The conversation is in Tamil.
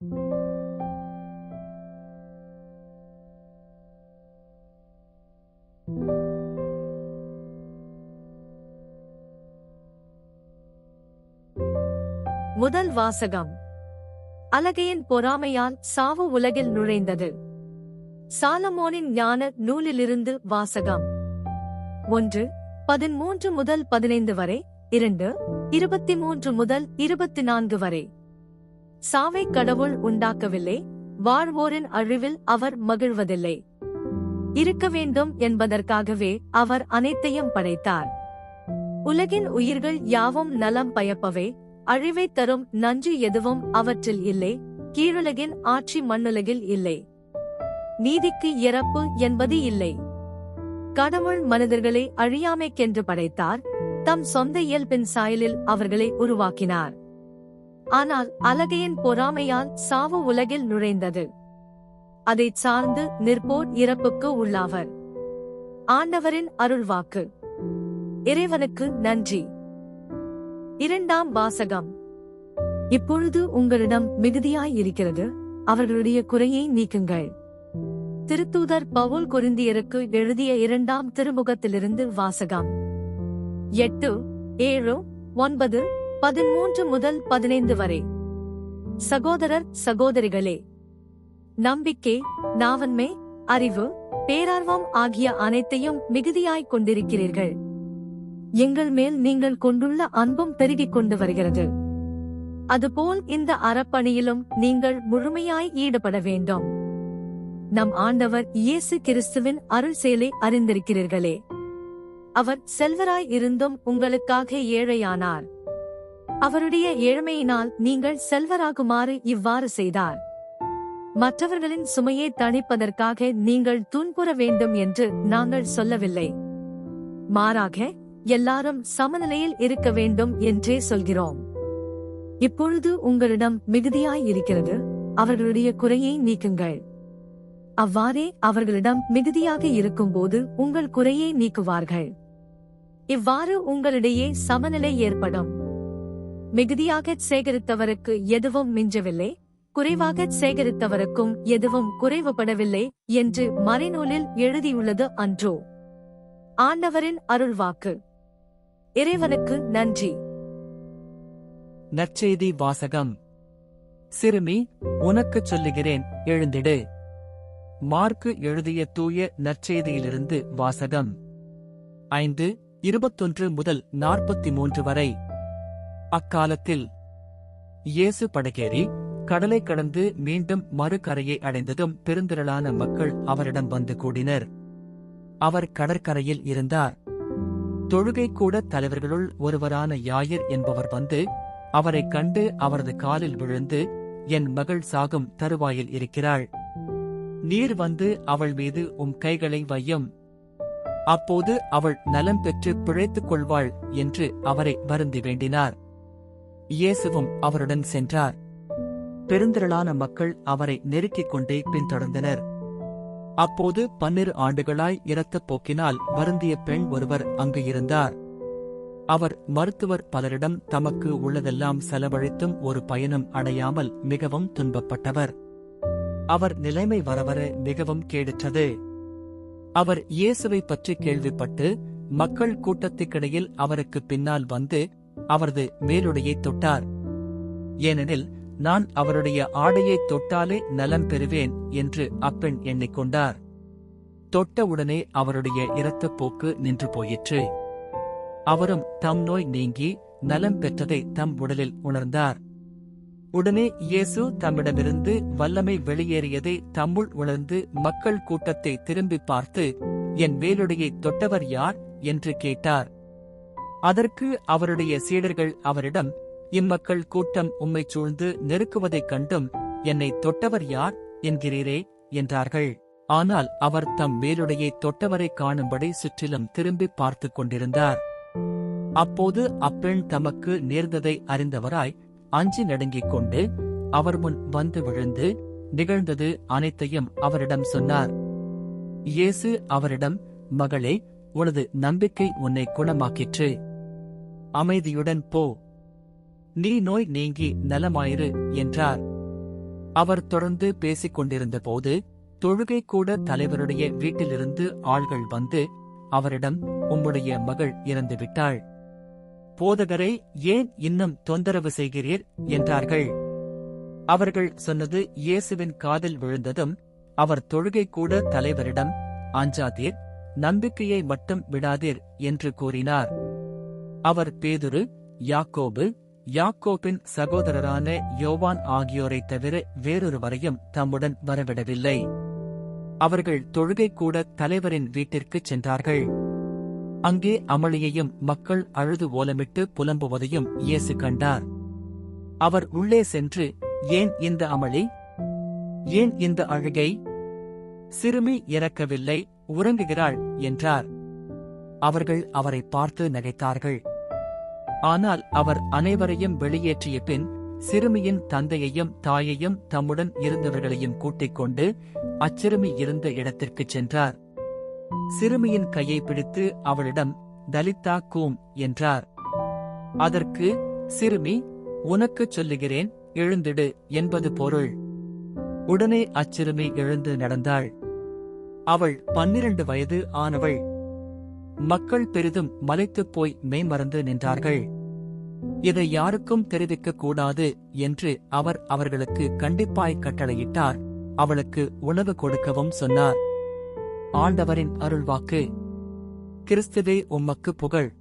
முதல் வாசகம். அலகையின் பொறாமையால் சாவு உலகில் நுழைந்தது. சாலமோனின் ஞான நூலிலிருந்து வாசகம். 1:13-15 வரை, 2:23-24 வரை. சாவை கடவுள் உண்டாக்கவில்லை, வாழ்வோரின் அழிவில் அவர் மகிழ்வதில்லை. இருக்க வேண்டும் என்பதற்காகவே அவர் அனைத்தையும் படைத்தார். உலகின் உயிர்கள் யாவும் நலம் பயப்பவே, அழிவைத் தரும் நஞ்சு எதுவும் அவற்றில் இல்லை. கீழுலகின் ஆட்சி மண்ணுலகில் இல்லை. நீதிக்கு இறப்பு என்பது இல்லை. கடவுள் மனிதர்களை அழியாமைக்கென்று படைத்தார், தம் சொந்த இயல்பின் சாயலில் அவர்களை உருவாக்கினார். ஆனால் அலகையின் பொறாமையால் சாவு உலகில் நுழைந்தது. அதைச் சார்ந்து நிற்போர் இறப்புக்கு உள்ளாவர். ஆண்டவரின் அருள்வாக்கு. இறைவனுக்கு நன்றி. இரண்டாம் வாசகம். இப்பொழுது உங்களிடம் மிகுதியாய் இருக்கிறது, அவர்களுடைய குறையை நீக்குங்கள். திருத்தூதர் பவுல் கொரிந்தியருக்கு எழுதிய 2ஆம் திருமுகத்திலிருந்து வாசகம். 8, 7, 9, 13-15 வரை. சகோதரர் சகோதரிகளே, நம்பிக்கை, நாவன்மை, அறிவு, பேரார்வம் ஆகிய அனைத்தையும் மிகுதியாய்க் கொண்டிருக்கிறீர்கள். எங்கள் மேல் நீங்கள் கொண்டுள்ள அன்பும் பெருகிக் கொண்டு வருகிறது. அதுபோல் இந்த அறப்பணியிலும் நீங்கள் முழுமையாய் ஈடுபட வேண்டும். நம் ஆண்டவர் இயேசு கிறிஸ்துவின் அருள் செயலை அறிந்திருக்கிறீர்களே. அவர் செல்வராய் இருந்தும் உங்களுக்காக ஏழையானார். அவருடைய ஏழ்மையினால் நீங்கள் செல்வராகுமாறு இவ்வாறு செய்தார். மற்றவர்களின் சுமையை தணிப்பதற்காக நீங்கள் துன்புற வேண்டும் என்று நாங்கள் சொல்லவில்லை. மாறாக எல்லாரும் சமநிலையில் இருக்க வேண்டும் என்றே சொல்கிறோம். இப்பொழுது உங்களிடம் மிகுதியாய் இருக்கிறது, அவர்களுடைய குறையை நீக்குங்கள். அவ்வாறே அவர்களிடம் மிகுதியாக இருக்கும்போது உங்கள் குறையை நீக்குவார்கள். இவ்வாறு உங்களிடையே சமநிலை ஏற்படும். மிகுதியாகச் சேகரித்தவருக்கு எதுவும் மிஞ்சவில்லை, குறைவாகச் சேகரித்தவருக்கும் எதுவும் குறைவுபடவில்லை என்று மறைநூலில் எழுதியுள்ளது அன்றோ? ஆண்டவரின் அருள்வாக்கு. இறைவனுக்கு நன்றி. நற்செய்தி வாசகம். சிறுமி, உனக்குச் சொல்லுகிறேன், எழுந்திடு. மார்க்கு எழுதிய தூய நற்செய்தியிலிருந்து வாசகம். 5:21-43 வரை. அக்காலத்தில் இயேசு படகேறி கடலை கடந்து மீண்டும் மறுகரையை அடைந்ததும் பெருந்திரளான மக்கள் அவரிடம் வந்து கூடினர். அவர் கடற்கரையில் இருந்தார். தொழுகைக்கூட தலைவர்களுள் ஒருவரான யாயிர் என்பவர் வந்து அவரைக் கண்டு அவரது காலில் விழுந்து, என் மகள் சாகும் தருவாயில் இருக்கிறாள். நீர் வந்து அவள் மீது உம் கைகளை வையும். அப்போது அவள் நலம் பெற்று பிழைத்துக் கொள்வாள் என்று அவரை வருந்தி வேண்டினார். இயேசுவும் அவருடன் சென்றார். பெருந்திரளான மக்கள் அவரை நெருக்கிக் கொண்டே பின்தொடர்ந்தனர். அப்போது 12 ஆண்டுகளாய் இரத்தப் போக்கினால் வருந்திய பெண் ஒருவர் அங்கு இருந்தார். அவர் மருத்துவர் பலரிடம் தமக்கு உள்ளதெல்லாம் செலவழித்தும் ஒரு பயனும் அடையாமல் மிகவும் துன்பப்பட்டவர். அவர் நிலைமை வரவர மிகவும் கேடுற்றது. அவர் இயேசுவைப் பற்றி கேள்விப்பட்டு மக்கள் கூட்டத்துக்கிடையில் அவருக்கு பின்னால் வந்து அவரது மேலுடையைத் தொட்டார். ஏனெனில் நான் அவருடைய ஆடையைத் தொட்டாலே நலம் பெறுவேன் என்று அப்பெண் எண்ணிக்கொண்டார். தொட்டவுடனே அவருடைய இரத்தப்போக்கு நின்று போயிற்று. அவரும் தம் நோய் நீங்கி நலம் பெற்றதை தம் உடலில் உணர்ந்தார். உடனே இயேசு தம்மிடமிருந்து வல்லமை வெளியேறியதை தம்முள் உணர்ந்து மக்கள் கூட்டத்தை திரும்பி பார்த்து, என் மேலுடையைத் தொட்டவர் யார் என்று கேட்டார். அதற்கு அவருடைய சீடர்கள் அவரிடம், இம்மக்கள் கூட்டம் உம்மைச் சூழ்ந்து நெருக்குவதைக் கண்டும் என்னை தொட்டவர் யார் என்கிறீரே என்றார்கள். ஆனால் அவர் தம் மேலுடையைத் தொட்டவரைக் காணும்படி சுற்றிலும் திரும்பி பார்த்துக் கொண்டிருந்தார். அப்போது அப்பெண் தமக்கு நேர்ந்ததை அறிந்தவராய் அஞ்சி நடுங்கிக் கொண்டு அவர் முன் வந்து விழுந்து நிகழ்ந்தது அனைத்தையும் அவரிடம் சொன்னார். இயேசு அவரிடம், மகளே, உனது நம்பிக்கை உன்னை குணமாக்கிற்று. அமைதியுடன் போ, நீ நோய் நீங்கி நலமாயிரு என்றார். அவர் தொடர்ந்து பேசிக் கொண்டிருந்தபோது தொழுகை கூட தலைவருடைய வீட்டிலிருந்து ஆள்கள் வந்து அவரிடம், உம்முடைய மகள் இறந்துவிட்டாள். போதகரை, ஏன் இன்னும் தொந்தரவு செய்கிறீர் என்றார்கள். அவர்கள் சொன்னது இயேசுவின் காதில் விழுந்ததும் அவர் தொழுகை கூட தலைவரிடம், அஞ்சாதீர், நம்பிக்கையை மட்டும் விடாதீர் என்று கூறினார். அவர் பேதுரு, யாக்கோபு, யாக்கோபின் சகோதரரான யோவான் ஆகியோரைத் தவிர வேறொருவரையும் தம்முடன் வரவிடவில்லை. அவர்கள் தொழுகை கூட தலைவரின் வீட்டிற்குச் சென்றார்கள். அங்கே அமளியையும் மக்கள் அழுது ஓலமிட்டு புலம்புவதையும் இயேசு கண்டார். அவர் உள்ளே சென்று, ஏன் இந்த அமளி? ஏன் இந்த அழுகை? சிறுமி இறக்கவில்லை, உறங்குகிறாள் என்றார். அவர்கள் அவரை பார்த்து நகைத்தார்கள். ஆனால் அவர் அனைவரையும் வெளியேற்றிய பின் சிறுமியின் தந்தையையும் தாயையும் தம்முடன் இருந்தவர்களையும் கூட்டிக் கொண்டு அச்சிறுமி இருந்த இடத்திற்குச் சென்றார். சிறுமியின் கையை பிடித்து அவளிடம், தலித்தா கூம் என்றார். அதற்கு, சிறுமி, உனக்குச் சொல்லுகிறேன், எழுந்திடு என்பது பொருள். உடனே அச்சிறுமி எழுந்து நடந்தாள். அவள் 12 வயது ஆனவள். மக்கள் பெரிதும் மலைத்துப் போய் மெய்மறந்து நின்றார்கள். இதை யாருக்கும் தெரிவிக்கக் கூடாது என்று அவர் அவர்களுக்கு கண்டிப்பாய் கட்டளையிட்டார். அவளுக்கு உணவு கொடுக்கவும் சொன்னார். ஆண்டவரின் அருள்வாக்கு. கிறிஸ்துவே உமக்கு புகழ்.